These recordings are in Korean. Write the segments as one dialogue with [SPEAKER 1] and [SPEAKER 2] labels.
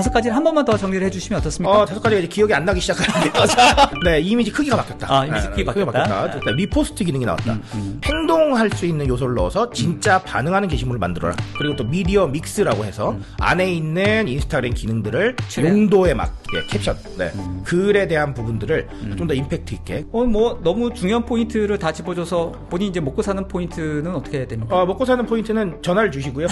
[SPEAKER 1] 다섯 가지를 한 번만 더 정리를 해주시면 어떻습니까?
[SPEAKER 2] 다섯 가지가 이제 기억이 안 나기 시작하는데요. 네, 이미지 크기가 바뀌었다.
[SPEAKER 1] 이미지 크기가 바뀌었다.
[SPEAKER 2] 리포스트 기능이 나왔다. 행동할 수 있는 요소를 넣어서 진짜 반응하는 게시물을 만들어라. 그리고 또 미디어 믹스라고 해서 안에 있는 인스타그램 기능들을 용도에 맞게 캡션, 글에 대한 부분들을 좀 더 임팩트 있게.
[SPEAKER 1] 뭐 너무 중요한 포인트를 다 짚어줘서 본인이 이제 먹고 사는 포인트는 어떻게 해야 됩니까?
[SPEAKER 2] 먹고 사는 포인트는 전화를 주시고요.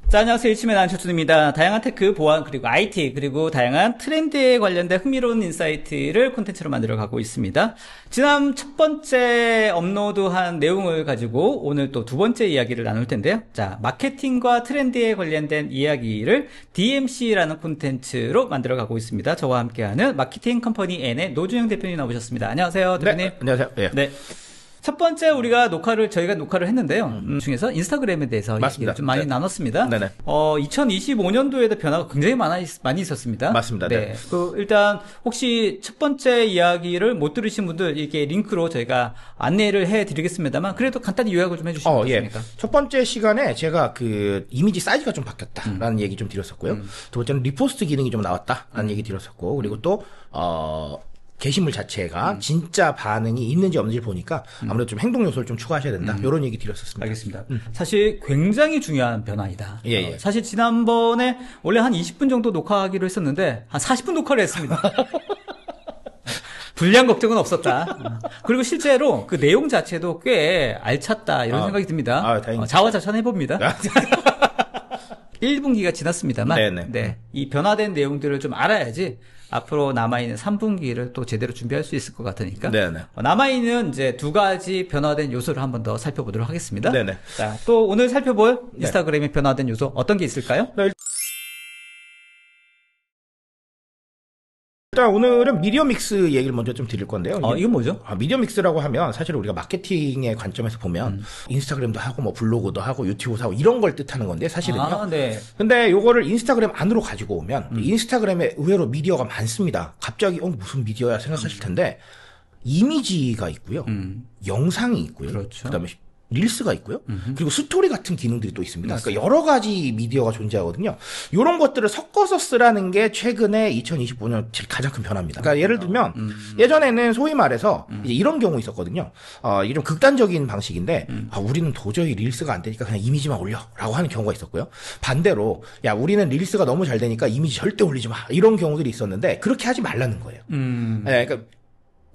[SPEAKER 1] 자, 안녕하세요. 일침의 안철준입니다. 다양한 테크, 보안, 그리고 IT, 그리고 다양한 트렌드에 관련된 흥미로운 인사이트를 콘텐츠로 만들어가고 있습니다. 지난 첫 번째 업로드한 내용을 가지고 오늘 또 두 번째 이야기를 나눌 텐데요. 자, 마케팅과 트렌드에 관련된 이야기를 DMC라는 콘텐츠로 만들어가고 있습니다. 저와 함께하는 마케팅 컴퍼니 N의 노준영 대표님 나오셨습니다. 안녕하세요, 대표님.
[SPEAKER 2] 네, 안녕하세요. 네.
[SPEAKER 1] 첫 번째 저희가 녹화를 했는데요. 중에서 인스타그램에 대해서
[SPEAKER 2] 맞습니다.
[SPEAKER 1] 좀 많이 나눴습니다.
[SPEAKER 2] 네네.
[SPEAKER 1] 2025년도에도 변화가 굉장히 많이 있었습니다.
[SPEAKER 2] 맞습니다. 네.
[SPEAKER 1] 일단 혹시 첫 번째 이야기를 못 들으신 분들 이렇게 링크로 저희가 안내를 해드리겠습니다만 그래도 간단히 요약을 좀 해주시면 어떻습니까?
[SPEAKER 2] 첫 번째 시간에 제가 그 이미지 사이즈가 좀 바뀌었다라는 얘기 좀 드렸었고요. 두 번째는 리포스트 기능이 좀 나왔다라는 얘기 드렸었고, 그리고 또 게시물 자체가 진짜 반응이 있는지 없는지 보니까 아무래도 좀 행동 요소를 좀 추가하셔야 된다. 이런 얘기 드렸었습니다.
[SPEAKER 1] 알겠습니다. 사실 굉장히 중요한 변화이다.
[SPEAKER 2] 예.
[SPEAKER 1] 사실 지난번에 원래 한 20분 정도 녹화하기로 했었는데 한 40분 녹화를 했습니다. 분량 걱정은 없었다. 그리고 실제로 그 내용 자체도 꽤 알찼다 이런 생각이 듭니다. 자화자찬해봅니다. 1분기가 지났습니다만 이 변화된 내용들을 좀 알아야지 앞으로 남아있는 3분기를 또 제대로 준비할 수 있을 것 같으니까 남아있는 이제 두 가지 변화된 요소를 한 번 더 살펴보도록 하겠습니다. 자, 또 오늘 살펴볼 인스타그램의 변화된 요소 어떤 게 있을까요?
[SPEAKER 2] 일단 오늘은 미디어 믹스 얘기를 먼저 좀 드릴 건데요.
[SPEAKER 1] 이건 뭐죠?
[SPEAKER 2] 미디어 믹스라고 하면 사실 우리가 마케팅의 관점에서 보면 인스타그램도 하고 뭐 블로그도 하고 유튜브도 하고 이런 걸 뜻하는 건데 사실은요. 근데 요거를 인스타그램 안으로 가지고 오면 인스타그램에 의외로 미디어가 많습니다. 갑자기 무슨 미디어야 생각하실 텐데 이미지가 있고요. 영상이 있고요. 그다음에 릴스가 있고요. 그리고 스토리 같은 기능들이 또 있습니다. 그러니까 여러 가지 미디어가 존재하거든요. 이런 것들을 섞어서 쓰라는 게 최근에 2025년 제일 가장 큰 변화입니다. 그러니까 예를 들면 예전에는 소위 말해서 이제 이런 경우 있었거든요. 이게 좀 극단적인 방식인데 우리는 도저히 릴스가 안 되니까 그냥 이미지만 올려라고 하는 경우가 있었고요. 반대로 야 우리는 릴스가 너무 잘 되니까 이미지 절대 올리지 마 이런 경우들이 있었는데 그렇게 하지 말라는 거예요. 그러니까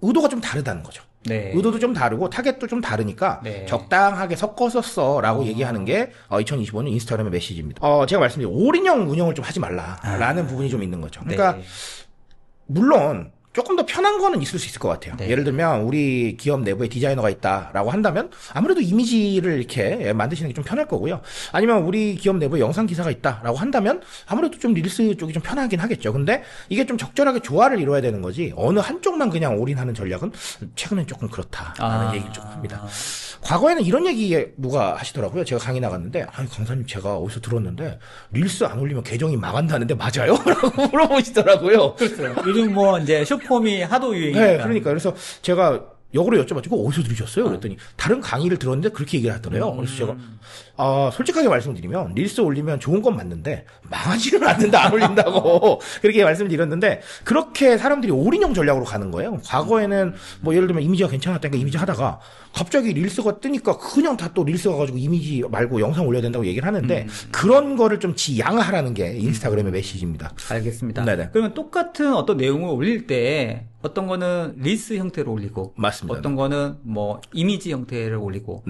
[SPEAKER 2] 의도가 좀 다르다는 거죠. 의도도 좀 다르고 타겟도 좀 다르니까 적당하게 섞어서 써라고 얘기하는 게 2025년 인스타그램의 메시지입니다. 제가 말씀드린 올인형 운영을 좀 하지 말라라는 부분이 좀 있는 거죠. 그러니까 물론 조금 더 편한 거는 있을 수 있을 것 같아요. 예를 들면 우리 기업 내부에 디자이너가 있다라고 한다면 아무래도 이미지를 이렇게 만드시는 게 좀 편할 거고요. 아니면 우리 기업 내부에 영상 기사가 있다라고 한다면 아무래도 좀 릴스 쪽이 좀 편하긴 하겠죠. 근데 이게 좀 적절하게 조화를 이루어야 되는 거지 어느 한쪽만 그냥 올인하는 전략은 최근엔 조금 그렇다라는 얘기를 좀 합니다. 과거에는 이런 얘기 누가 하시더라고요. 제가 강의 나갔는데 강사님 제가 어디서 들었는데 릴스 안 올리면 계정이 망한다는데 맞아요? 라고 물어보시더라고요.
[SPEAKER 1] 그렇죠. 요즘 뭐 이제 숏폼이 하도 유행이니까.
[SPEAKER 2] 네, 그러니까 그래서 제가 역으로 여쭤봤죠. 어디서 들으셨어요? 그랬더니 다른 강의를 들었는데 그렇게 얘기를 하더래요. 그래서 제가 솔직하게 말씀드리면 릴스 올리면 좋은 건 맞는데 망하지는 않는다. 안 올린다고 그렇게 말씀드렸는데 그렇게 사람들이 올인형 전략으로 가는 거예요. 과거에는 뭐 예를 들면 이미지가 괜찮았다니까 이미지 하다가 갑자기 릴스가 뜨니까 그냥 다 또 릴스 가가지고 이미지 말고 영상 올려야 된다고 얘기를 하는데 그런 거를 좀 지양하라는 게 인스타그램의 메시지입니다.
[SPEAKER 1] 알겠습니다. 그러면 똑같은 어떤 내용을 올릴 때 어떤 거는 릴스 형태로 올리고
[SPEAKER 2] 맞습니다.
[SPEAKER 1] 어떤 거는 뭐 이미지 형태를 올리고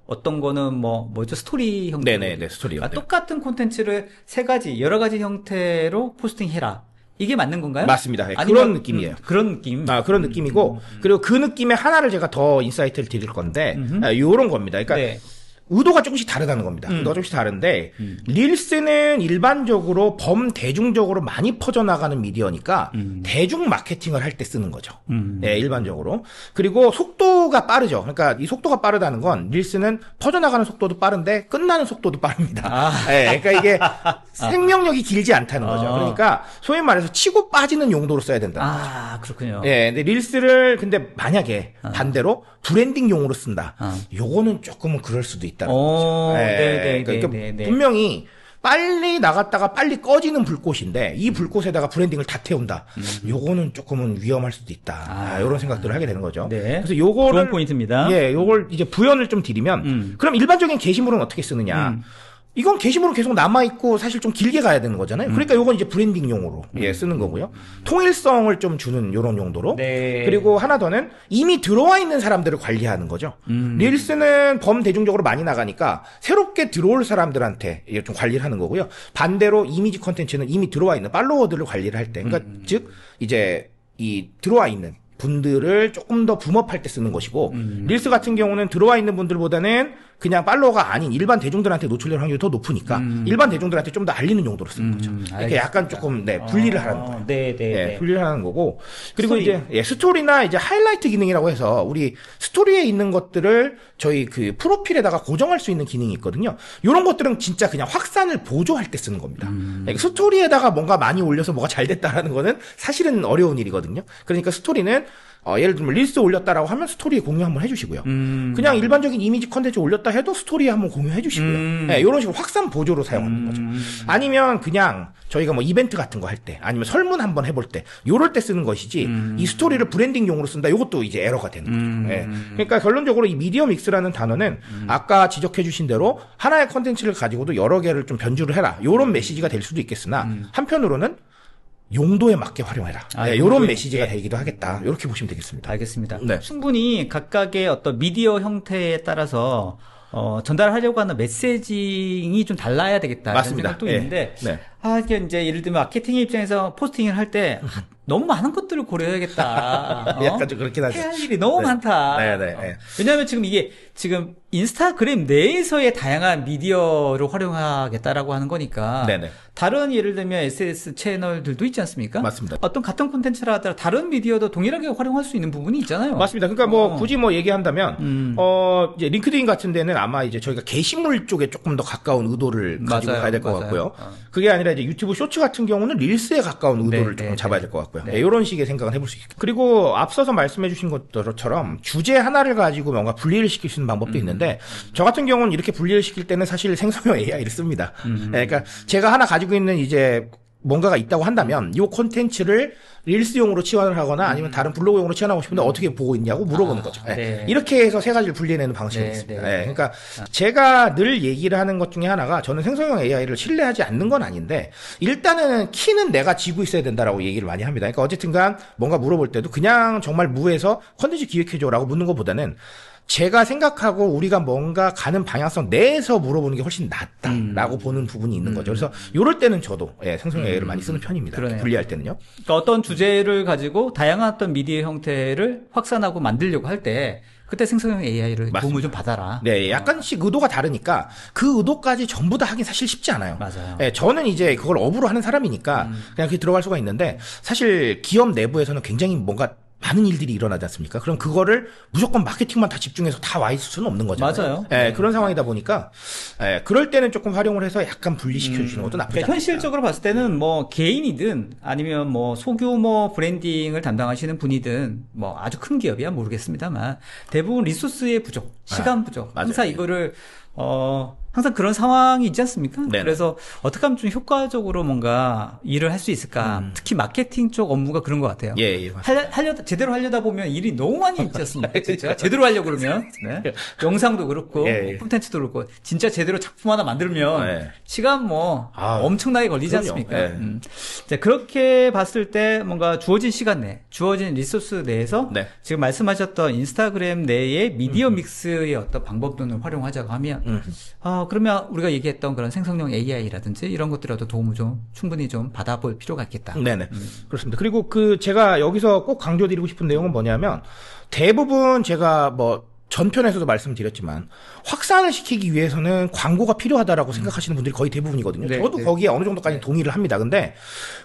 [SPEAKER 1] 어떤 거는 뭐죠 스토리 형태로
[SPEAKER 2] 스토리 형태.
[SPEAKER 1] 똑같은 콘텐츠를 세 가지 여러 가지 형태로 포스팅해라. 이게 맞는 건가요?
[SPEAKER 2] 맞습니다. 그런 느낌이에요.
[SPEAKER 1] 그런 느낌.
[SPEAKER 2] 그런 느낌이고 그리고 그 느낌의 하나를 제가 더 인사이트를 드릴 건데 요런 겁니다. 그러니까 의도가 조금씩 다르다는 겁니다. 의도가 조금씩 다른데 릴스는 일반적으로 범대중적으로 많이 퍼져나가는 미디어니까 대중 마케팅을 할 때 쓰는 거죠. 일반적으로. 그리고 속도가 빠르죠. 그러니까 이 속도가 빠르다는 건 릴스는 퍼져나가는 속도도 빠른데 끝나는 속도도 빠릅니다. 그러니까 이게 생명력이 길지 않다는 거죠. 그러니까 소위 말해서 치고 빠지는 용도로 써야 된다.
[SPEAKER 1] 그렇군요.
[SPEAKER 2] 근데 릴스를 근데 만약에 반대로 브랜딩용으로 쓴다. 요거는 조금은 그럴 수도 있다. 있다는 거죠. 그러니까 분명히 빨리 나갔다가 빨리 꺼지는 불꽃인데 이 불꽃에다가 브랜딩을 다 태운다. 요거는 조금은 위험할 수도 있다. 이런 생각들을 하게 되는 거죠.
[SPEAKER 1] 네.
[SPEAKER 2] 그래서 요거를
[SPEAKER 1] 좋은 포인트입니다.
[SPEAKER 2] 예, 요걸 이제 부연을 좀 드리면 그럼 일반적인 게시물은 어떻게 쓰느냐? 이건 게시물은 계속 남아있고 사실 좀 길게 가야 되는 거잖아요. 그러니까 요건 이제 브랜딩용으로 쓰는 거고요. 통일성을 좀 주는 요런 용도로.
[SPEAKER 1] 네.
[SPEAKER 2] 그리고 하나 더는 이미 들어와 있는 사람들을 관리하는 거죠. 릴스는 범대중적으로 많이 나가니까 새롭게 들어올 사람들한테 좀 관리를 하는 거고요. 반대로 이미지 컨텐츠는 이미 들어와 있는 팔로워들을 관리를 할 때. 그러니까 즉 이제 이 들어와 있는 분들을 조금 더 붐업할 때 쓰는 것이고 릴스 같은 경우는 들어와 있는 분들보다는 그냥 팔로워가 아닌 일반 대중들한테 노출될 확률이 더 높으니까 일반 대중들한테 좀 더 알리는 용도로 쓰는 거죠. 이렇게 약간 조금 분리를 하는 거예요. 분리를 하는 거고 그리고 스토리. 이제 스토리나 이제 하이라이트 기능이라고 해서 우리 스토리에 있는 것들을 저희 그 프로필에다가 고정할 수 있는 기능이 있거든요. 이런 것들은 진짜 그냥 확산을 보조할 때 쓰는 겁니다. 그러니까 스토리에다가 뭔가 많이 올려서 뭐가 잘 됐다라는 거는 사실은 어려운 일이거든요. 그러니까 스토리는 예를 들면 릴스 올렸다라고 하면 스토리에 공유 한번 해주시고요. 그냥 일반적인 이미지 컨텐츠 올렸다 해도 스토리에 한번 공유해 주시고요. 네, 이런 식으로 확산 보조로 사용하는 거죠. 아니면 그냥 저희가 뭐 이벤트 같은 거 할 때, 아니면 설문 한번 해볼 때, 요럴 때 쓰는 것이지 이 스토리를 브랜딩용으로 쓴다. 요것도 이제 에러가 되는 거죠. 네. 그러니까 결론적으로 이 미디어 믹스라는 단어는 아까 지적해 주신 대로 하나의 컨텐츠를 가지고도 여러 개를 좀 변주를 해라. 요런 메시지가 될 수도 있겠으나 한편으로는 용도에 맞게 활용해라. 이런 메시지가 되기도 하겠다. 이렇게 보시면 되겠습니다.
[SPEAKER 1] 알겠습니다. 네. 충분히 각각의 어떤 미디어 형태에 따라서 전달하려고 하는 메시징이 좀 달라야 되겠다.
[SPEAKER 2] 맞습니다.
[SPEAKER 1] 생각도 있는데, 이게 이제 예를 들면 마케팅의 입장에서 포스팅을 할 때 너무 많은 것들을 고려해야겠다.
[SPEAKER 2] 약간 좀 그렇긴 하죠.
[SPEAKER 1] 해야 할 일이 너무 많다. 왜냐하면 지금 이게 지금 인스타그램 내에서의 다양한 미디어를 활용하겠다라고 하는 거니까. 다른 예를 들면 SNS 채널들도 있지 않습니까?
[SPEAKER 2] 맞습니다.
[SPEAKER 1] 어떤 같은 콘텐츠라 하더라도 다른 미디어도 동일하게 활용할 수 있는 부분이 있잖아요.
[SPEAKER 2] 맞습니다. 그러니까 뭐 굳이 뭐 얘기한다면 이제 링크드인 같은 데는 아마 이제 저희가 게시물 쪽에 조금 더 가까운 의도를 가지고 가야 될 것 같고요. 그게 아니라 이제 유튜브 쇼츠 같은 경우는 릴스에 가까운 의도를 조금 잡아야 될 것 같고요. 이런 식의 생각을 해볼 수 있겠고. 그리고 앞서서 말씀해주신 것처럼 주제 하나를 가지고 뭔가 분리를 시킬 수 있는 방법도 있는데 저 같은 경우는 이렇게 분리를 시킬 때는 사실 생성형 AI를 씁니다. 그러니까 제가 하나 가지고 있는 이제 뭔가가 있다고 한다면 이 콘텐츠를 릴스용으로 치환을 하거나 아니면 다른 블로그용으로 치환하고 싶은데 어떻게 보고 있냐고 물어보는 거죠. 이렇게 해서 세 가지를 분리해내는 방식이 있습니다. 그러니까 제가 늘 얘기를 하는 것 중에 하나가 저는 생성형 AI를 신뢰하지 않는 건 아닌데 일단은 키는 내가 쥐고 있어야 된다라고 얘기를 많이 합니다. 그러니까 어쨌든간 뭔가 물어볼 때도 그냥 정말 무에서 컨텐츠 기획해줘라고 묻는 것보다는 제가 생각하고 우리가 뭔가 가는 방향성 내에서 물어보는 게 훨씬 낫다라고 보는 부분이 있는 거죠. 그래서 이럴 때는 저도 생성형 AI를 많이 쓰는 편입니다. 분리할 때는요.
[SPEAKER 1] 그러니까 어떤 주제를 가지고 다양한 어떤 미디어 형태를 확산하고 만들려고 할 때 그때 생성형 AI를 도움을 좀 받아라.
[SPEAKER 2] 약간씩 의도가 다르니까 그 의도까지 전부 다 하긴 사실 쉽지 않아요.
[SPEAKER 1] 맞아요.
[SPEAKER 2] 저는 이제 그걸 업으로 하는 사람이니까 그냥 그게 들어갈 수가 있는데 사실 기업 내부에서는 굉장히 뭔가 많은 일들이 일어나지 않습니까? 그럼 그거를 무조건 마케팅만 다 집중해서 다 와 있을 수는 없는 거잖아요.
[SPEAKER 1] 맞아요.
[SPEAKER 2] 그런 상황이다 보니까 그럴 때는 조금 활용을 해서 약간 분리시켜 주시는 것도 나쁘지 않아요.
[SPEAKER 1] 현실적으로 봤을 때는 뭐 개인이든 아니면 뭐 소규모 브랜딩을 담당하시는 분이든 뭐 아주 큰 기업이야 모르겠습니다만 대부분 리소스의 부족, 시간 부족, 항상 이거를 항상 그런 상황이 있지 않습니까? 그래서 어떻게 하면 좀 효과적으로 뭔가 일을 할 수 있을까? 특히 마케팅 쪽 업무가 그런 것 같아요. 제대로 하려다 보면 일이 너무 많이 있지 않습니까? 진짜 제대로 하려고 그러면 영상도 그렇고 콘텐츠도 그렇고 진짜 제대로 작품 하나 만들면 시간 뭐 엄청나게 걸리지 않습니까? 자, 그렇게 봤을 때 뭔가 주어진 시간 내, 주어진 리소스 내에서 지금 말씀하셨던 인스타그램 내의 미디어 믹스의 어떤 방법론을 활용하자고 하면 그러면 우리가 얘기했던 그런 생성형 AI라든지 이런 것들에도 도움을 좀 충분히 좀 받아볼 필요가 있겠다.
[SPEAKER 2] 그렇습니다. 그리고 제가 여기서 꼭 강조드리고 싶은 내용은 뭐냐면 대부분 제가 뭐 전편에서도 말씀드렸지만 확산을 시키기 위해서는 광고가 필요하다라고 생각하시는 분들이 거의 대부분이거든요. 저도 거기에 어느 정도까지 동의를 합니다. 근데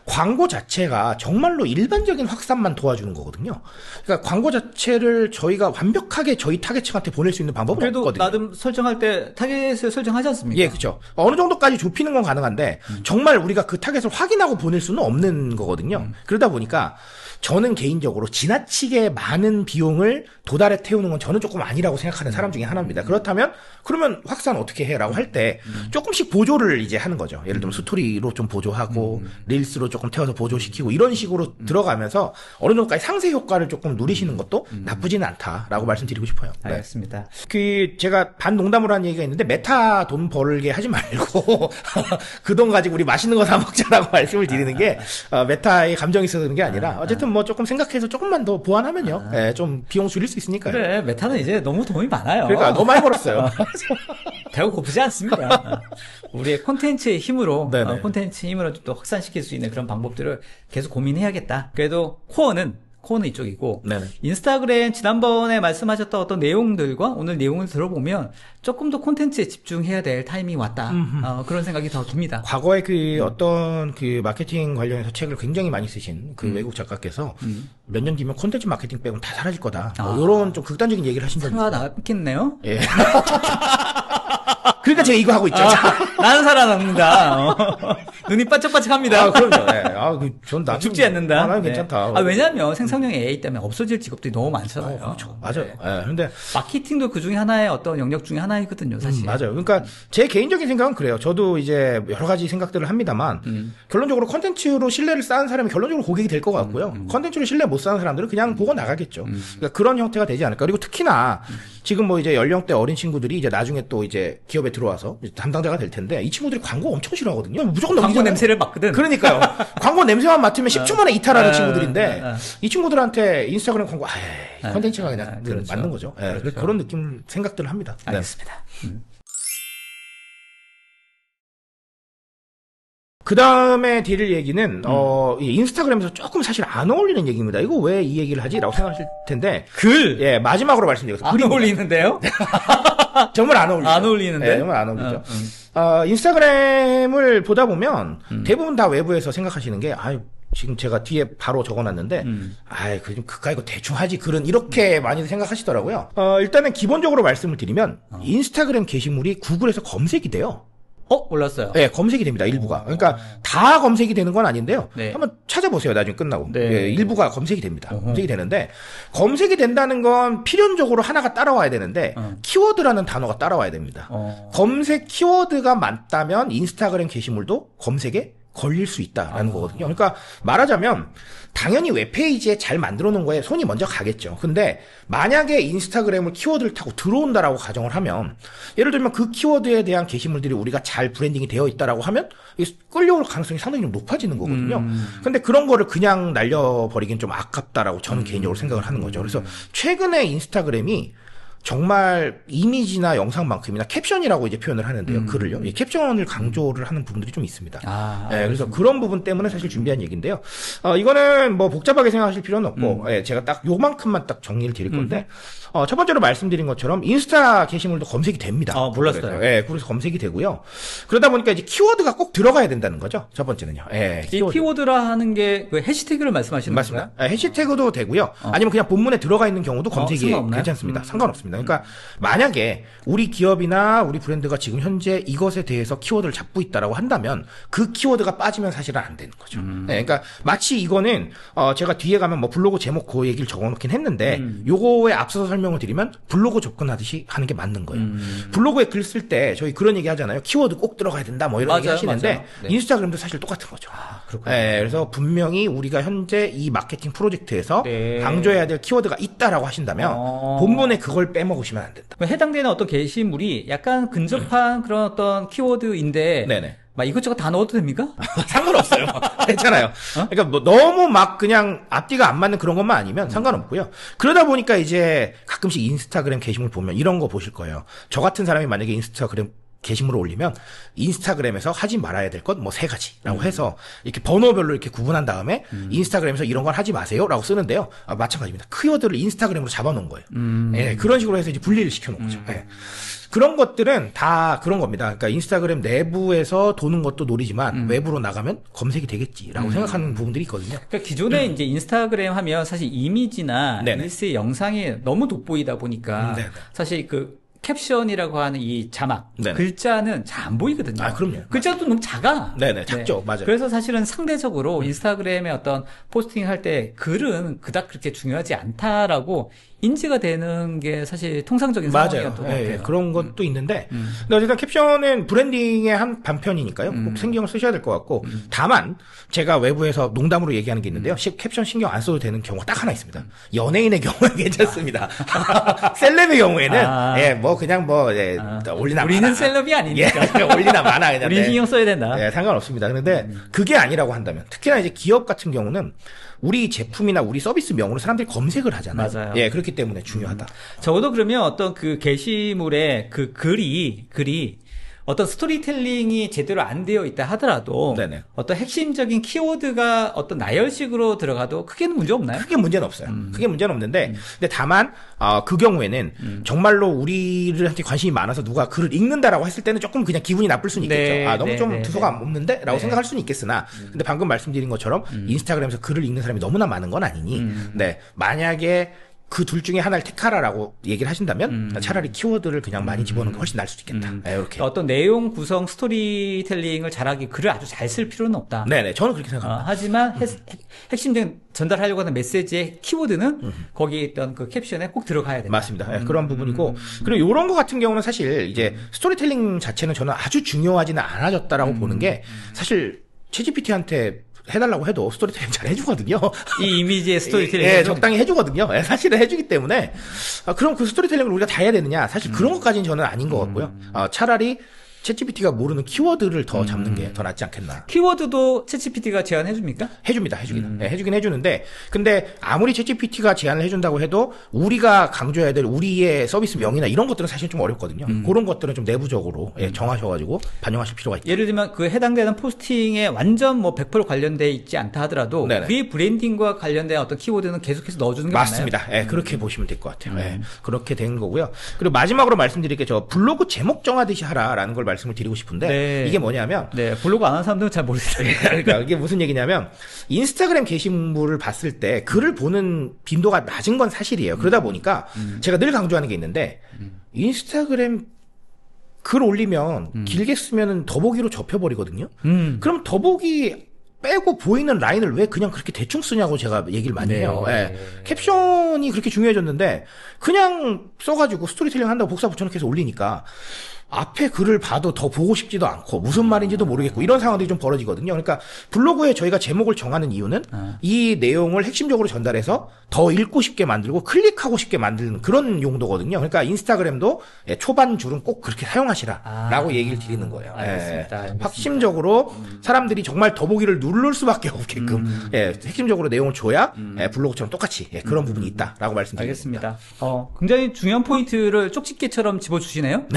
[SPEAKER 2] 광고 자체가 정말로 일반적인 확산만 도와주는 거거든요. 그러니까 광고 자체를 저희가 완벽하게 저희 타겟층한테 보낼 수 있는 방법은
[SPEAKER 1] 그래도
[SPEAKER 2] 없거든요.
[SPEAKER 1] 나름 설정할 때 타겟을 설정하지 않습니까?
[SPEAKER 2] 그렇죠. 어느 정도까지 좁히는 건 가능한데 정말 우리가 그 타겟을 확인하고 보낼 수는 없는 거거든요. 그러다 보니까 저는 개인적으로 지나치게 많은 비용을 도달에 태우는 건 저는 조금 아니라고 생각하는 사람 중에 하나입니다. 그렇다면 그러면 확산 어떻게 해라고 할 때 조금씩 보조를 이제 하는 거죠. 예를 들면 스토리로 좀 보조하고 릴스로 조금 태워서 보조시키고 이런 식으로 들어가면서 어느 정도까지 상세 효과를 조금 누리시는 것도 나쁘지는 않다라고 말씀드리고 싶어요. 네.
[SPEAKER 1] 알겠습니다.
[SPEAKER 2] 그 제가 반농담으로 한 얘기가 있는데 메타 돈 벌게 하지 말고 그 돈 가지고 우리 맛있는 거 사 먹자라고 말씀을 드리는 게 메타의 감정이 있어서 그런 게 아니라 어쨌든 뭐 조금 생각해서 조금만 더 보완하면 예, 좀 비용 줄일 수 있으니까요.
[SPEAKER 1] 그래, 메타는 이제 너무 돈이 많아요.
[SPEAKER 2] 그러니까 너무 많이 벌었어요.
[SPEAKER 1] 배가 고프지 않습니다. 우리의 콘텐츠의 힘으로 콘텐츠 힘으로 또 확산시킬 수 있는 그런 방법들을 계속 고민해야겠다. 그래도 코어는 이쪽이고 네네. 인스타그램 지난번에 말씀하셨던 어떤 내용들과 오늘 내용을 들어보면 조금 더 콘텐츠에 집중해야 될 타이밍이 왔다. 그런 생각이 더 듭니다.
[SPEAKER 2] 과거에 그 어떤 그 마케팅 관련해서 책을 굉장히 많이 쓰신 그 외국 작가께서 몇 년 뒤면 콘텐츠 마케팅 빼고는 다 사라질 거다. 뭐 이런 좀 극단적인 얘기를 하신 적이 있어요.
[SPEAKER 1] 살아남겠네요?
[SPEAKER 2] 예. 그러니까 제가 이거 하고 있죠.
[SPEAKER 1] 나는 살아남는다. 눈이 반짝반짝합니다.
[SPEAKER 2] 그럼요. 네. 전
[SPEAKER 1] 죽지 않는다.
[SPEAKER 2] 나는 괜찮다.
[SPEAKER 1] 왜냐하면 생성형 AI 때문에 없어질 직업들이 너무 많잖아요.
[SPEAKER 2] 그렇죠. 맞아요. 네. 근데
[SPEAKER 1] 마케팅도 그 중에 하나의 어떤 영역 중에 하나이거든요, 사실.
[SPEAKER 2] 맞아요. 그러니까 제 개인적인 생각은 그래요. 저도 이제 여러 가지 생각들을 합니다만 결론적으로 컨텐츠로 신뢰를 쌓은 사람이 결론적으로 고객이 될 것 같고요. 컨텐츠로 신뢰 못 쌓은 사람들은 그냥 보고 나가겠죠. 그러니까 그런 형태가 되지 않을까. 그리고 특히나 지금 뭐 이제 연령대 어린 친구들이 이제 나중에 또 이제 기업에 들어와서 담당자가 될 텐데 이 친구들이 광고 엄청 싫어하거든요. 무조건
[SPEAKER 1] 광고 냄새를 맡거든.
[SPEAKER 2] 그러니까요. 광고 냄새만 맡으면 10초 만에 이탈하는 친구들인데 이 친구들한테 인스타그램 광고 컨텐츠가 그냥 그렇죠. 맞는 거죠. 그렇죠. 그런 느낌 생각들을 합니다.
[SPEAKER 1] 알겠습니다.
[SPEAKER 2] 그 다음에 드릴 얘기는, 인스타그램에서 조금 사실 안 어울리는 얘기입니다. 이거 왜 이 얘기를 하지? 라고 생각하실 텐데.
[SPEAKER 1] 예,
[SPEAKER 2] 마지막으로 말씀드리겠습니다.
[SPEAKER 1] 안 어울리는데요?
[SPEAKER 2] 정말 안 어울리죠.
[SPEAKER 1] 안 어울리는데?
[SPEAKER 2] 네, 정말 안 어울리죠. 인스타그램을 보다 보면 대부분 다 외부에서 생각하시는 게, 지금 제가 뒤에 바로 적어놨는데, 그 좀 그까 이거 대충 하지. 이렇게 많이들 생각하시더라고요. 일단은 기본적으로 말씀을 드리면, 인스타그램 게시물이 구글에서 검색이 돼요.
[SPEAKER 1] 몰랐어요.
[SPEAKER 2] 네, 검색이 됩니다, 일부가. 그러니까 다 검색이 되는 건 아닌데요. 네. 한번 찾아보세요, 나중에 끝나고. 네. 예, 일부가 검색이 됩니다. 검색이 되는데, 검색이 된다는 건 필연적으로 하나가 따라와야 되는데, 키워드라는 단어가 따라와야 됩니다. 검색 키워드가 맞다면 인스타그램 게시물도 검색에 걸릴 수 있다라는 거거든요. 그러니까 말하자면 당연히 웹페이지에 잘 만들어 놓은 거에 손이 먼저 가겠죠. 근데 만약에 인스타그램을 키워드를 타고 들어온다라고 가정을 하면 예를 들면 그 키워드에 대한 게시물들이 우리가 잘 브랜딩이 되어 있다라고 하면 끌려올 가능성이 상당히 좀 높아지는 거거든요. 근데 그런 거를 그냥 날려버리긴 좀 아깝다라고 저는 개인적으로 생각을 하는 거죠. 그래서 최근에 인스타그램이 정말 이미지나 영상만큼이나 캡션이라고 이제 표현을 하는데요. 글을요. 이 캡션을 강조를 하는 부분들이 좀 있습니다. 그래서 그런 부분 때문에 사실 준비한 얘기인데요. 이거는 뭐 복잡하게 생각하실 필요는 없고, 제가 딱 요만큼만 딱 정리를 드릴 건데, 첫 번째로 말씀드린 것처럼 인스타 게시물도 검색이 됩니다.
[SPEAKER 1] 몰랐어요.
[SPEAKER 2] 그래서 검색이 되고요. 그러다 보니까 이제 키워드가 꼭 들어가야 된다는 거죠. 첫 번째는요.
[SPEAKER 1] 이 키워드라 하는 게 그 해시태그를 말씀하시는
[SPEAKER 2] 맞습니다. 건가요? 해시태그도 되고요. 아니면 그냥 본문에 들어가 있는 경우도 검색이 괜찮습니다. 상관없습니다. 그러니까 만약에 우리 기업이나 우리 브랜드가 지금 현재 이것에 대해서 키워드를 잡고 있다라고 한다면 그 키워드가 빠지면 사실은 안 되는 거죠. 그러니까 마치 이거는 제가 뒤에 가면 뭐 블로그 제목 그 얘기를 적어놓긴 했는데 요거에 앞서서 설명을 드리면 블로그 접근하듯이 하는 게 맞는 거예요. 블로그에 글 쓸 때 저희 그런 얘기 하잖아요. 키워드 꼭 들어가야 된다 뭐 이런 얘기 하시는데 네. 인스타그램도 사실 똑같은 거죠. 그래서 분명히 우리가 현재 이 마케팅 프로젝트에서 강조해야 될 키워드가 있다라고 하신다면 본문에 그걸 빼먹으시면 안 된다.
[SPEAKER 1] 해당되는 어떤 게시물이 약간 근접한 그런 어떤 키워드인데
[SPEAKER 2] 네네.
[SPEAKER 1] 막 이것저것 다 넣어도 됩니까?
[SPEAKER 2] 상관없어요. 괜찮아요. 그러니까 뭐 너무 막 그냥 앞뒤가 안 맞는 그런 것만 아니면 상관없고요. 그러다 보니까 이제 가끔씩 인스타그램 게시물 보면 이런 거 보실 거예요. 저 같은 사람이 만약에 인스타그램 게시물을 올리면 인스타그램에서 하지 말아야 될 것 뭐 3가지라고 해서 이렇게 번호별로 이렇게 구분한 다음에 인스타그램에서 이런 걸 하지 마세요라고 쓰는데요. 마찬가지입니다. 키워드를 인스타그램으로 잡아놓은 거예요. 그런 식으로 해서 이제 분리를 시켜놓은 거죠. 그런 것들은 다 그런 겁니다. 그러니까 인스타그램 내부에서 도는 것도 놀이지만 외부로 나가면 검색이 되겠지라고 생각하는 부분들이 있거든요.
[SPEAKER 1] 그러니까 기존에 이제 인스타그램 하면 사실 이미지나 릴스의 영상이 너무 돋보이다 보니까 사실 그 캡션이라고 하는 이 자막,
[SPEAKER 2] 네네.
[SPEAKER 1] 글자는 잘 안 보이거든요.
[SPEAKER 2] 아, 그럼요.
[SPEAKER 1] 글자도 너무 작아.
[SPEAKER 2] 네네, 작죠. 맞아요.
[SPEAKER 1] 그래서 사실은 상대적으로 인스타그램에 어떤 포스팅 할 때 글은 그닥 그렇게 중요하지 않다라고 인지가 되는 게 사실 통상적인 상황이었던 것 같아요.
[SPEAKER 2] 예, 그런 것도 있는데, 근데 어쨌든 캡션은 브랜딩의 한 반편이니까요. 꼭 신경을 쓰셔야 될 것 같고, 다만 제가 외부에서 농담으로 얘기하는 게 있는데요. 캡션 신경 안 써도 되는 경우가 딱 하나 있습니다. 연예인의 경우는 괜찮습니다. 셀럽의 경우에는 예, 뭐 그냥 뭐 예, 올리나
[SPEAKER 1] 우리는
[SPEAKER 2] 마나.
[SPEAKER 1] 셀럽이 아니니까.
[SPEAKER 2] 예, 올리나 마나 그냥.
[SPEAKER 1] 우리 신경 써야 된다.
[SPEAKER 2] 예, 상관없습니다. 그런데 그게 아니라고 한다면, 특히나 이제 기업 같은 경우는 우리 제품이나 우리 서비스 명으로 사람들이 검색을 하잖아요.
[SPEAKER 1] 맞아요.
[SPEAKER 2] 예, 그렇기 때문에 중요하다.
[SPEAKER 1] 적어도 그러면 어떤 그 게시물에 그 글이 어떤 스토리텔링이 제대로 안 되어 있다 하더라도
[SPEAKER 2] 네네.
[SPEAKER 1] 어떤 핵심적인 키워드가 어떤 나열식으로 들어가도 크게는 문제 없나요?
[SPEAKER 2] 크게 문제는 없어요. 크게 문제는 없는데, 근데 다만 그 경우에는 정말로 우리한테 관심이 많아서 누가 글을 읽는다라고 했을 때는 조금 그냥 기분이 나쁠 수는 있겠죠.
[SPEAKER 1] 네,
[SPEAKER 2] 너무
[SPEAKER 1] 네,
[SPEAKER 2] 좀
[SPEAKER 1] 네,
[SPEAKER 2] 두서가
[SPEAKER 1] 네.
[SPEAKER 2] 없는데라고 생각할 수는 있겠으나, 근데 방금 말씀드린 것처럼 인스타그램에서 글을 읽는 사람이 너무나 많은 건 아니니, 네, 만약에 그 둘 중에 하나를 택하라라고 얘기를 하신다면 차라리 키워드를 그냥 많이 집어넣는 게 훨씬 나을 수도 있겠다. 네, 이렇게.
[SPEAKER 1] 어떤 내용 구성 스토리텔링을 잘하기 글을 아주 잘 쓸 필요는 없다.
[SPEAKER 2] 네네, 저는 그렇게 생각합니다.
[SPEAKER 1] 하지만 핵심적인 전달하려고 하는 메시지의 키워드는 거기에 있던 그 캡션에 꼭 들어가야 된다.
[SPEAKER 2] 맞습니다. 네, 그런 부분이고, 그리고 이런 거 같은 경우는 사실 이제 스토리텔링 자체는 저는 아주 중요하지는 않아졌다라고 보는 게, 사실 챗GPT한테 해달라고 해도 스토리텔링 잘 해주거든요.
[SPEAKER 1] 이 이미지의 스토리텔링.
[SPEAKER 2] 예, 적당히 해주거든요. 예, 사실은 해주기 때문에. 그럼 그 스토리텔링을 우리가 다 해야 되느냐? 사실 그런 것까지는 저는 아닌 것 같고요. 차라리 챗GPT가 모르는 키워드를 더 잡는 게 더 낫지 않겠나.
[SPEAKER 1] 키워드도 챗GPT가 제안해 줍니까?
[SPEAKER 2] 해줍니다. 네, 해주긴 해주는데, 근데 아무리 챗GPT가 제안을 해준다고 해도 우리가 강조해야 될 우리의 서비스 명이나 이런 것들은 사실 좀 어렵거든요. 그런 것들은 좀 내부적으로 정하셔가지고 반영하실 필요가 있다.
[SPEAKER 1] 예를 들면 그 해당되는 포스팅에 완전 뭐 100% 관련돼 있지 않다 하더라도
[SPEAKER 2] 네네.
[SPEAKER 1] 그의 브랜딩과 관련된 어떤 키워드는 계속해서 넣어주는 게
[SPEAKER 2] 맞습니다.
[SPEAKER 1] 맞나요?
[SPEAKER 2] 예, 그렇게 보시면 될 것 같아요. 예, 그렇게 된 거고요. 그리고 마지막으로 말씀드릴 게, 저 블로그 제목 정하듯이 하라라는 걸 말씀을 드리고 싶은데,
[SPEAKER 1] 네.
[SPEAKER 2] 이게 뭐냐면,
[SPEAKER 1] 네, 블로그 안 하는 사람들은 잘 모르겠어요.
[SPEAKER 2] 그러니까 이게 무슨 얘기냐면, 인스타그램 게시물을 봤을 때 글을 보는 빈도가 낮은 건 사실이에요. 그러다 보니까 제가 늘 강조하는 게 있는데, 인스타그램 글 올리면 길게 쓰면은 더보기로 접혀버리거든요. 그럼 더보기 빼고 보이는 라인을 왜 그냥 그렇게 대충 쓰냐고 제가 얘기를 많이 해요. 예. 캡션이 그렇게 중요해졌는데 그냥 써가지고 스토리텔링 한다고 복사 붙여넣기 해서 올리니까 앞에 글을 봐도 더 보고 싶지도 않고 무슨 말인지도 모르겠고 이런 상황들이 좀 벌어지거든요. 그러니까 블로그에 저희가 제목을 정하는 이유는 이 내용을 핵심적으로 전달해서 더 읽고 싶게 만들고 클릭하고 싶게 만드는 그런 용도거든요. 그러니까 인스타그램도 초반 줄은 꼭 그렇게 사용하시라라고 얘기를 드리는 거예요.
[SPEAKER 1] 알겠습니다.
[SPEAKER 2] 확심적으로 사람들이 정말 더보기를 누를 수밖에 없게끔 핵심적으로 내용을 줘야 블로그처럼 똑같이 그런 부분이 있다라고 말씀드립니다.
[SPEAKER 1] 알겠습니다. 굉장히 중요한 포인트를 쪽집게처럼 집어주시네요.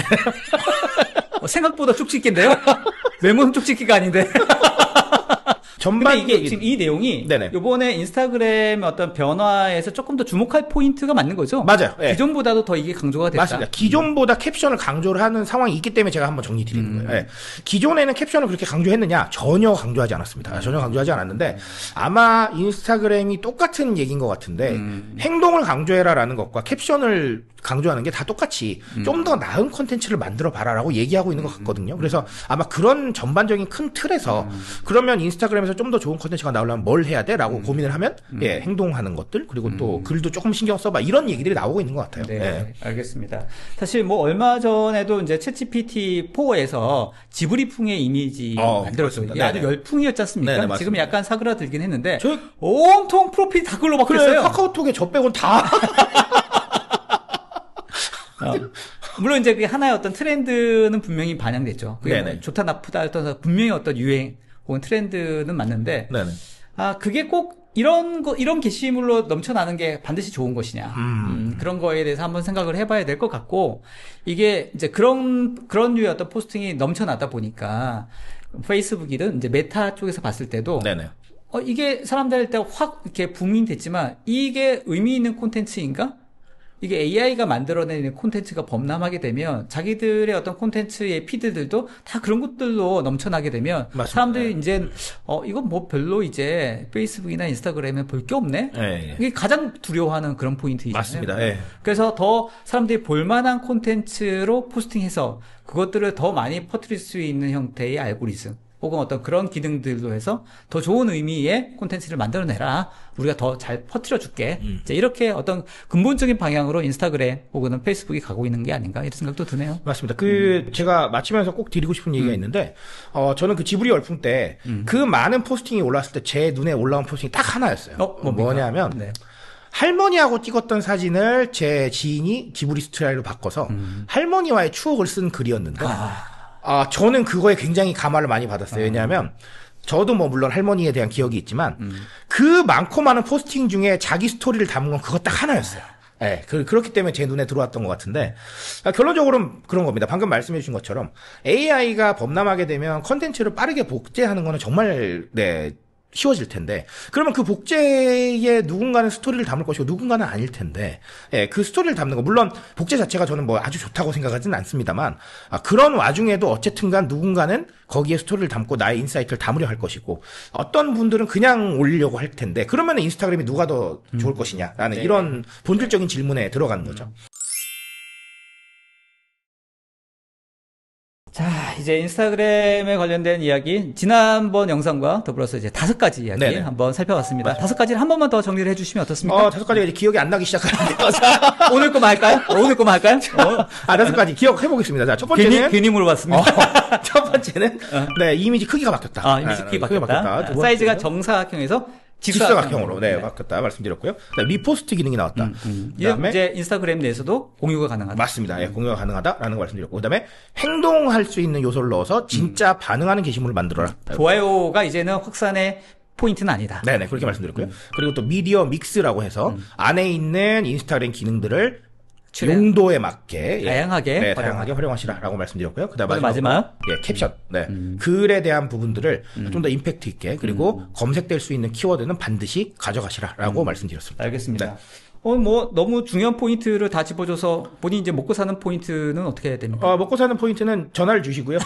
[SPEAKER 1] 생각보다 쪽집게인데요? 외모는 쪽집게가 아닌데. 근데 이게 지금 이 내용이
[SPEAKER 2] 네네.
[SPEAKER 1] 이번에 인스타그램의 어떤 변화에서 조금 더 주목할 포인트가 맞는 거죠?
[SPEAKER 2] 맞아요. 예.
[SPEAKER 1] 기존보다도 더 이게 강조가 됐다.
[SPEAKER 2] 맞습니다. 기존보다 캡션을 강조를 하는 상황이 있기 때문에 제가 한번 정리 드리는 거예요. 예. 기존에는 캡션을 그렇게 강조했느냐? 전혀 강조하지 않았습니다. 전혀 강조하지 않았는데 아마 인스타그램이 똑같은 얘기인 것 같은데 행동을 강조해라라는 것과 캡션을 강조하는 게 다 똑같이 좀 더 나은 콘텐츠를 만들어 봐라라고 얘기하고 있는 것 같거든요. 그래서 아마 그런 전반적인 큰 틀에서 그러면 인스타그램에서 좀 더 좋은 콘텐츠가 나오려면 뭘 해야 돼? 라고 고민을 하면 행동하는 것들 그리고 또 글도 조금 신경 써봐 이런 얘기들이 나오고 있는 것 같아요.
[SPEAKER 1] 네, 알겠습니다. 사실 뭐 얼마 전에도 이제 챗GPT 4에서 지브리풍의 이미지 만들었어요. 아주 열풍이었지 않습니까?
[SPEAKER 2] 네네,
[SPEAKER 1] 지금 약간 사그라들긴 했는데 온통 프로필이 다 글로 바뀌었어요.
[SPEAKER 2] 그래, 카카오톡에 저 빼곤 다
[SPEAKER 1] 물론 이제 그 하나의 어떤 트렌드는 분명히 반영됐죠. 그게 뭐 좋다 나쁘다 했던 분명히 어떤 유행 혹은 트렌드는 맞는데,
[SPEAKER 2] 네네.
[SPEAKER 1] 그게 꼭 이런 게시물로 넘쳐나는 게 반드시 좋은 것이냐. 그런 거에 대해서 한번 생각을 해봐야 될 것 같고, 이게 이제 그런 류의 어떤 포스팅이 넘쳐나다 보니까, 페이스북이든 이제 메타 쪽에서 봤을 때도,
[SPEAKER 2] 네네.
[SPEAKER 1] 이게 사람들한테 확 이렇게 붐이 됐지만, 이게 의미 있는 콘텐츠인가? 이게 AI가 만들어내는 콘텐츠가 범람하게 되면 자기들의 어떤 콘텐츠의 피드들도 다 그런 것들로 넘쳐나게 되면 맞습니다. 사람들이 이제 이건 뭐 별로 이제 페이스북이나 인스타그램에 볼 게 없네. 네. 이게 가장 두려워하는 그런 포인트이잖아요.
[SPEAKER 2] 맞습니다. 네.
[SPEAKER 1] 그래서 더 사람들이 볼만한 콘텐츠로 포스팅해서 그것들을 더 많이 퍼뜨릴 수 있는 형태의 알고리즘. 혹은 어떤 그런 기능들로 해서 더 좋은 의미의 콘텐츠를 만들어내라. 우리가 더 잘 퍼뜨려 줄게. 이제 이렇게 어떤 근본적인 방향으로 인스타그램 혹은 페이스북이 가고 있는 게 아닌가 이런 생각도 드네요.
[SPEAKER 2] 맞습니다. 제가 마치면서 꼭 드리고 싶은 얘기가 있는데, 저는 그 지브리 열풍 때 그 많은 포스팅이 올랐을 때 제 눈에 올라온 포스팅이 딱 하나였어요. 뭐냐면, 네. 할머니하고 찍었던 사진을 제 지인이 지브리 스타일로 바꿔서 할머니와의 추억을 쓴 글이었는데, 저는 그거에 굉장히 감화를 많이 받았어요. 왜냐하면 저도 뭐 물론 할머니에 대한 기억이 있지만 그 많고 많은 포스팅 중에 자기 스토리를 담은 건 그거 딱 하나였어요. 네, 그렇기 때문에 제 눈에 들어왔던 것 같은데 결론적으로는 그런 겁니다. 방금 말씀해 주신 것처럼 AI가 범람하게 되면 컨텐츠를 빠르게 복제하는 거는 정말 쉬워질 텐데 그러면 그 복제에 누군가는 스토리를 담을 것이고 누군가는 아닐 텐데 그 스토리를 담는 거 물론 복제 자체가 저는 뭐 아주 좋다고 생각하지는 않습니다만 그런 와중에도 어쨌든간 누군가는 거기에 스토리를 담고 나의 인사이트를 담으려 할 것이고 어떤 분들은 그냥 올리려고 할 텐데 그러면 인스타그램이 누가 더 좋을 것이냐라는 이런 본질적인 질문에 들어가는 거죠.
[SPEAKER 1] 자, 이제 인스타그램에 관련된 이야기, 지난번 영상과 더불어서 이제 5가지 이야기 네네. 한번 살펴봤습니다. 맞아요. 5가지를 한 번만 더 정리를 해주시면 어떻습니까?
[SPEAKER 2] 5가지가 이제 기억이 안 나기 시작하는데요.
[SPEAKER 1] 오늘 거만 할까요? 오늘 거만 할까요?
[SPEAKER 2] 5가지 기억해보겠습니다. 자, 첫 번째는.
[SPEAKER 1] 괜히 물어봤습니다.
[SPEAKER 2] 첫 번째는, 이미지 크기가 바뀌었다.
[SPEAKER 1] 이미지 크기가 바뀌었다. 사이즈가 정사각형에서
[SPEAKER 2] 직사각형으로 바뀌었다 말씀드렸고요. 리포스트 기능이 나왔다.
[SPEAKER 1] 그다음에 이제 인스타그램 내에서도 공유가 가능하다.
[SPEAKER 2] 맞습니다. 공유가 가능하다라는 걸 말씀드렸고 그다음에 행동할 수 있는 요소를 넣어서 진짜 반응하는 게시물을 만들어라. 좋아요가
[SPEAKER 1] 이제는 확산의 포인트는 아니다.
[SPEAKER 2] 네네 그렇게 말씀드렸고요. 그리고 또 미디어 믹스라고 해서 안에 있는 인스타그램 기능들을 용도에 맞게
[SPEAKER 1] 다양하게
[SPEAKER 2] 활용하시라라고 말씀드렸고요. 그다음에
[SPEAKER 1] 마지막
[SPEAKER 2] 캡션 글에 대한 부분들을 좀 더 임팩트 있게 그리고 검색될 수 있는 키워드는 반드시 가져가시라라고 말씀드렸습니다.
[SPEAKER 1] 알겠습니다. 네. 뭐 너무 중요한 포인트를 다 짚어줘서 본인이 이제 먹고 사는 포인트는 어떻게 해야 됩니까?
[SPEAKER 2] 먹고 사는 포인트는 전화를 주시고요.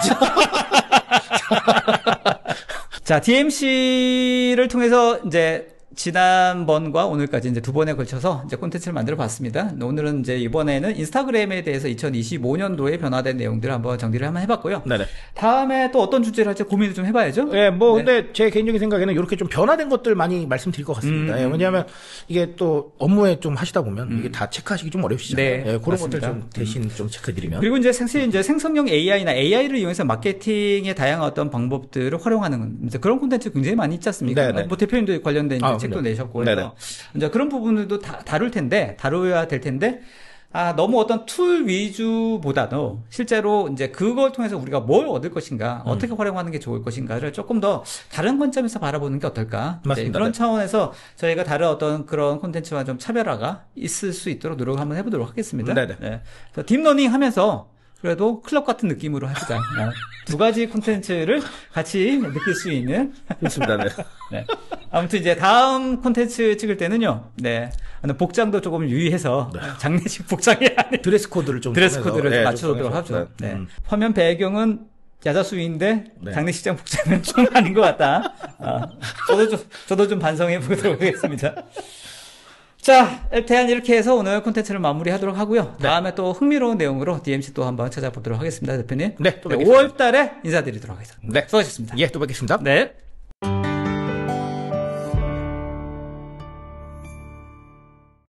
[SPEAKER 1] 자, DMC를 통해서 이제 지난번과 오늘까지 이제 2번에 걸쳐서 이제 콘텐츠를 만들어 봤습니다. 오늘은 이제 이번에는 인스타그램에 대해서 2025년도에 변화된 내용들을 한번 정리를 한번 해봤고요. 네네. 다음에 또 어떤 주제를 할지 고민을 좀 해봐야죠.
[SPEAKER 2] 근데 제 개인적인 생각에는 이렇게 좀 변화된 것들 많이 말씀드릴 것 같습니다. 왜냐하면 이게 또 업무에 좀 하시다 보면 이게 다 체크하시기 좀 어려우시잖아요. 그런 맞습니다. 것들 좀 대신 좀 체크드리면.
[SPEAKER 1] 그리고 이제 생성형 AI나 AI를 이용해서 마케팅의 다양한 어떤 방법들을 활용하는 이제 그런 콘텐츠 굉장히 많이 있지 않습니까? 뭐 대표님도 관련된 책도 내셨고 해서 이제 그런 부분들도 다뤄야 될 텐데 너무 어떤 툴 위주보다도 실제로 이제 그걸 통해서 우리가 뭘 얻을 것인가, 어떻게 활용하는 게 좋을 것인가를 조금 더 다른 관점에서 바라보는 게 어떨까.
[SPEAKER 2] 맞습니다.
[SPEAKER 1] 그런 차원에서 저희가 다른 어떤 그런 콘텐츠와 좀 차별화가 있을 수 있도록 노력을 한번 해보도록 하겠습니다. 네. 딥러닝 하면서 그래도 클럽 같은 느낌으로 해보자. 2가지 콘텐츠를 같이 느낄 수 있는.
[SPEAKER 2] 그렇습니다.
[SPEAKER 1] 네. 아무튼 이제 다음 콘텐츠 찍을 때는요. 복장도 조금 유의해서 장례식 복장이 아닌
[SPEAKER 2] 드레스 코드를 좀
[SPEAKER 1] 맞춰보도록 하죠. 화면 배경은 야자수인데 장례식장 복장은 좀 아닌 것 같다. 저도 좀 반성해 보도록 하겠습니다. 자, 일단 이렇게 해서 오늘 콘텐츠를 마무리하도록 하고요. 다음에 또 흥미로운 내용으로 DMC 또 한번 찾아보도록 하겠습니다, 대표님.
[SPEAKER 2] 또 뵙겠습니다.
[SPEAKER 1] 5월 달에 인사드리도록 하겠습니다. 수고하셨습니다.
[SPEAKER 2] 또 뵙겠습니다.
[SPEAKER 1] 네.